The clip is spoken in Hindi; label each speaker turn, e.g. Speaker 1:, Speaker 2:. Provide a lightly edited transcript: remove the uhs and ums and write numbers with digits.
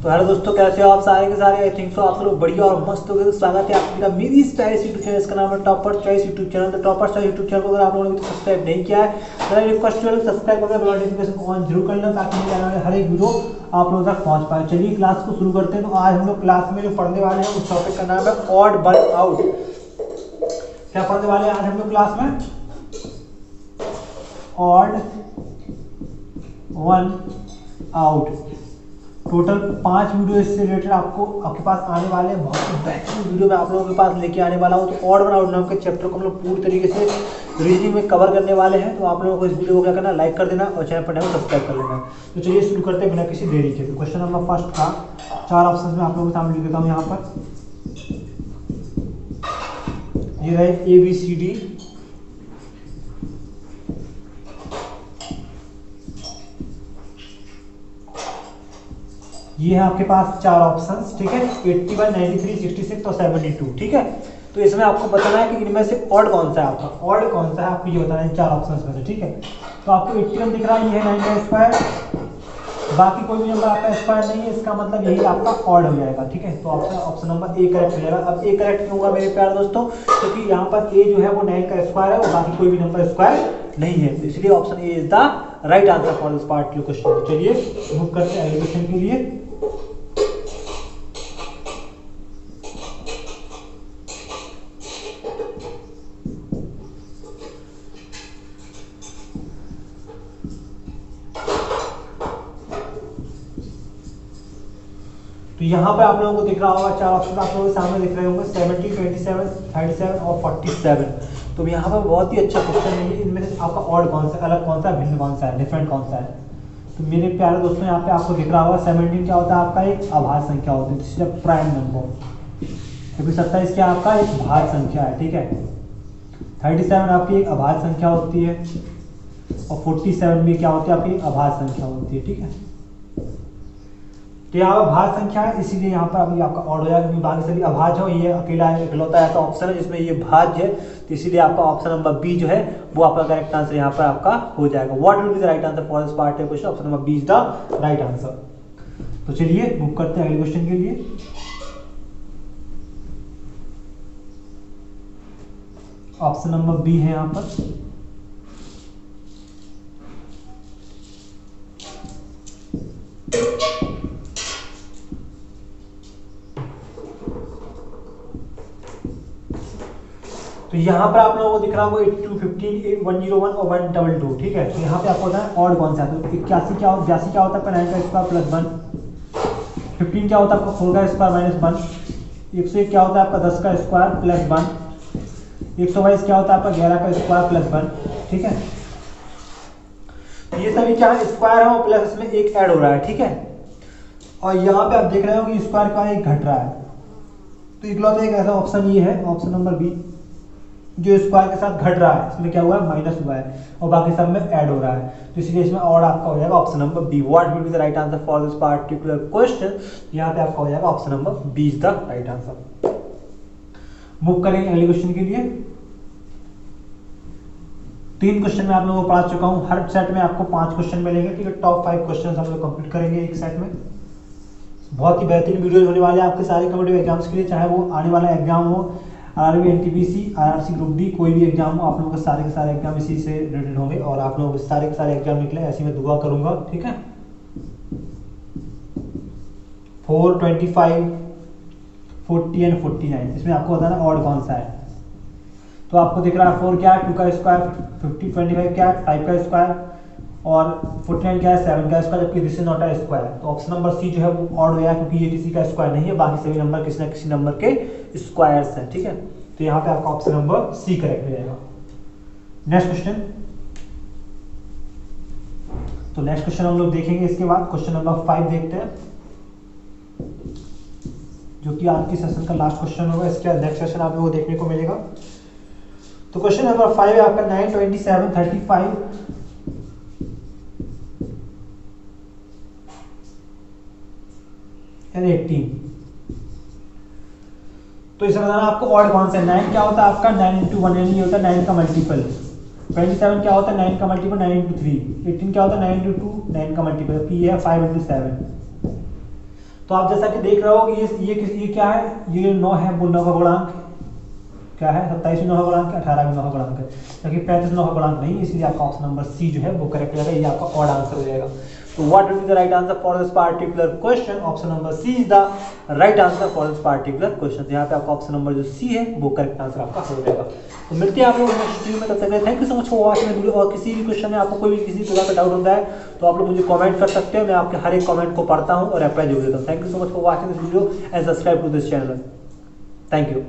Speaker 1: तो हेलो दोस्तों, कैसे हो आप सारे के सारे। आई थिंक सो आप लोग बढ़िया और मस्त हो गए। तो स्वागत है आपका मेरी इस चॉइस यूट्यूब चैनल, इसका नाम है टॉपर चॉइस यूट्यूब चैनल। तो टॉपर चॉइस यूट्यूब चैनल को अगर आप लोगों ने अभी सब्सक्राइब नहीं किया है तो मैं रिक्वेस्ट करूँ सब्सक्राइब करके बेल नोटिफिकेशन को ऑन जरूर कर लेना, ताकि मेरे चैनल में हर एक वीडियो आप लोगों तक पहुंच पाए। चलिए क्लास को शुरू करते हैं। तो आज हम लोग क्लास में जो पढ़ने वाले हैं उस टॉपिक का नाम है ऑड वन आउट। क्या पढ़ने वाले हैं आज हम लोग क्लास में? Odd one out. Total 5 video इससे रिलेटेड आपके पास आने वाले हैं। बहुत ही बेहतरीन वीडियो मैं आप लोगों के पास लेके आने वाला हूँ। तो ऑड वन आउट नाम के चैप्टर को हम लोग पूरी तरीके से रीजनिंग में कवर करने वाले हैं। तो आप लोगों को इस वीडियो को क्या करना है, लाइक कर देना और चैनल पर नए सब्सक्राइब कर लेना। तो चलिए शुरू करते हैं बिना किसी देरी के। तो क्वेश्चन नंबर फर्स्ट का 4 ऑप्शन में आप लोगों के सामने लिख देता हूँ। यहाँ पर ये रहे ABCD, ये है आपके पास 4 ऑप्शंस, ठीक है। 81, 93, 66 और 72, ठीक है। तो इसमें आपको बताना है कि इनमें से ऑड कौन सा है आपका, ऑड कौन सा है आपको ये बताना है 4 ऑप्शंस में से, ठीक है। तो आपको 81 दिख रहा है, ये है 9 का स्क्वायर, बाकी कोई भी नंबर आपका स्क्वायर नहीं है, इसका मतलब यही आपका ऑड हो जाएगा, ठीक है। तो आपका ऑप्शन नंबर ए करेक्ट हो जाएगा। अब ए करेक्ट क्यों होगा मेरे प्यारे दोस्तों? क्योंकि तो यहाँ पर ए जो है वो 9 का स्क्वायर है और बाकी कोई भी नंबर स्क्वायर नहीं है, तो इसलिए option A is the right answer for this particular question. चलिए मूव करते हैं अगले क्वेश्चन के लिए। तो यहाँ पे आप लोगों को दिख रहा होगा 4 ऑप्शन आप लोगों के सामने दिख रहे होंगे 70, 27, 37 और 47। तो यहाँ पर बहुत ही अच्छा क्वेश्चन है। इनमें से आपका ऑड कौन सा, अलग कौन सा, भिन्न कौन सा है, डिफरेंट कौन सा है? तो मेरे प्यारे दोस्तों यहाँ पे आपको दिख रहा होगा 17 क्या होता है आपका एक अभाज्य संख्या होती है, this is a prime number. क्योंकि 27 क्या आपका एक भाज्य संख्या है, ठीक है। 37 आपकी एक अभाज्य संख्या होती है और 47 भी क्या होती है आपकी अभाज्य संख्या होती है, ठीक है। तो यहाँ पर भाज्य संख्या है, इसीलिए यहाँ पर अभी आपका ऑड हो जाएगा, क्योंकि बाकी सभी अभाज्य हो। ये अकेला इकलौता ऐसा ऑप्शन है जिसमें ये भाज्य है, तो इसीलिए आपका ऑप्शन नंबर बी जो है वो आपका करेक्ट आंसर यहाँ पर आपका हो जाएगा। What will be the right answer for this part of question? Option number B is the right answer. तो चलिए मूव करते हैं अगले क्वेश्चन के लिए। ऑप्शन नंबर बी है यहाँ पर। तो यहाँ पर आप लोगों को दिख रहा होगा 82, 15, 101 और 122, ठीक है। तो यहाँ पे आपको होता है ऑड कौन सा है? तो 81 क्या होता है, 82 क्या होता है आपका 9 का स्क्वायर प्लस 1, 15 क्या होता है आपका 4 का स्क्वायर माइनस 1, 101 क्या होता है आपका 10 का स्क्वायर प्लस 1, 122 क्या होता है आपका 11 का स्क्वायर प्लस 1, ठीक है। तो ये सभी क्या है, स्क्वायर है और प्लस इसमें एक ऐड हो रहा है, ठीक है। और यहाँ पे आप देख रहे हो कि स्क्वायर का एक घट रहा है। तो इकलौता एक ऐसा ऑप्शन ये है, ऑप्शन नंबर बी, जो स्क्वायर के साथ घट रहा है, इसमें क्या हुआ है माइनस हुआ है और बाकी सब में ऐड हो रहा है। तो इसलिए इसमें ऑड आपका हो जाएगा option number B. What will be the right answer for this particular question? यहाँ पे आपका हो जाएगा option number B is the right answer. Move करेंगे अगले क्वेश्चन के लिए। 3 क्वेश्चन में आप लोगों को पढ़ा चुका हूँ। हर सेट में आपको 5 क्वेश्चन मिलेंगे, ठीक है। टॉप 5 क्वेश्चन हम लोग कंप्लीट करेंगे एक सेट में। बहुत ही बेहतरीन वीडियो होने वाले हैं आपके सारे कॉम्पिटिटिव एग्जाम्स के लिए, चाहे वो आने वाला एग्जाम हो RRB, NTPC, RRC group D, कोई भी एग्जाम हो, आप लोगों के सारे एग्जाम इसी से रिलेटेड होंगे और आप लोगों के सारे एग्जाम निकले ऐसी मैं दुआ करूंगा, ठीक है। 4, 25, 40 एंड 49, इसमें आपको बताना ऑड कौन सा है। तो आपको दिख रहा है 4 क्या है 2 का स्क्वायर, 50, 25 क्या है 5 का स्क्वायर और 49 क्या है 7 का स्क्वायर, जबकि this is not a square. तो ऑप्शन नंबर सी जो है वो ऑड हो गया, क्योंकि ये किसी का स्क्वायर नहीं है, बाकी सभी नंबर किसी न किसी नंबर के स्क्वायर्स हैं, ठीक है। तो यहाँ पे आपका ऑप्शन नंबर सी करेक्ट हो जाएगा। Next question. तो नेक्स्ट क्वेश्चन हम लोग देखेंगे इसके बाद। क्वेश्चन नंबर 5 देखते हैं, जो कि आज की सेशन का लास्ट क्वेश्चन होगा। इसके बाद नेक्स्ट सेशन आप लोगों को देखने को मिलेगा। तो क्वेश्चन नंबर 5 है आपका 9, 27, 35 एंड 18। तो इसमें बताना आपको ऑड कौन सा है। 9 क्या होता है आपका 9 इंटू 1, यानी ये होता है 9 का मल्टीपल। 27 क्या होता है 9 का मल्टीपल 9 इंटू 3। 18 क्या होता है 9 इंटू 2 9 का मल्टीपल, ये है 5 इंटू 7। तो आप जैसा कि देख रहे हो कि ये क्या है, ये 9 है, वो 9 का गुणांक क्या है, 27 भी 9 का गुणांक है, 18 भी 9 का गुणांक है, क्योंकि 35 9 का गुणांक नहीं, इसलिए आपका ऑप्शन नंबर सी जो है वो करेक्ट हो जाएगा, ये आपका ऑड आंसर हो जाएगा। तो what will be the right answer for this particular question, option number C is the right answer for this particular question. यहाँ पे आपका ऑप्शन नंबर जो सी है वो करेक्ट आंसर आपका हो जाएगा। तो मिलते हैं आप लोग नेक्स्ट वीडियो में, तब तक thank you so much for watching the video. और किसी भी क्वेश्चन में आपको कोई भी किसी प्रकार का डाउट होता है तो आप लोग मुझे कमेंट कर सकते हो, मैं आपके हर एक कमेंट को पढ़ता हूँ और रिप्लाई जरूर देता हूँ। Thank you so much for watching this video and subscribe to this channel. Thank you.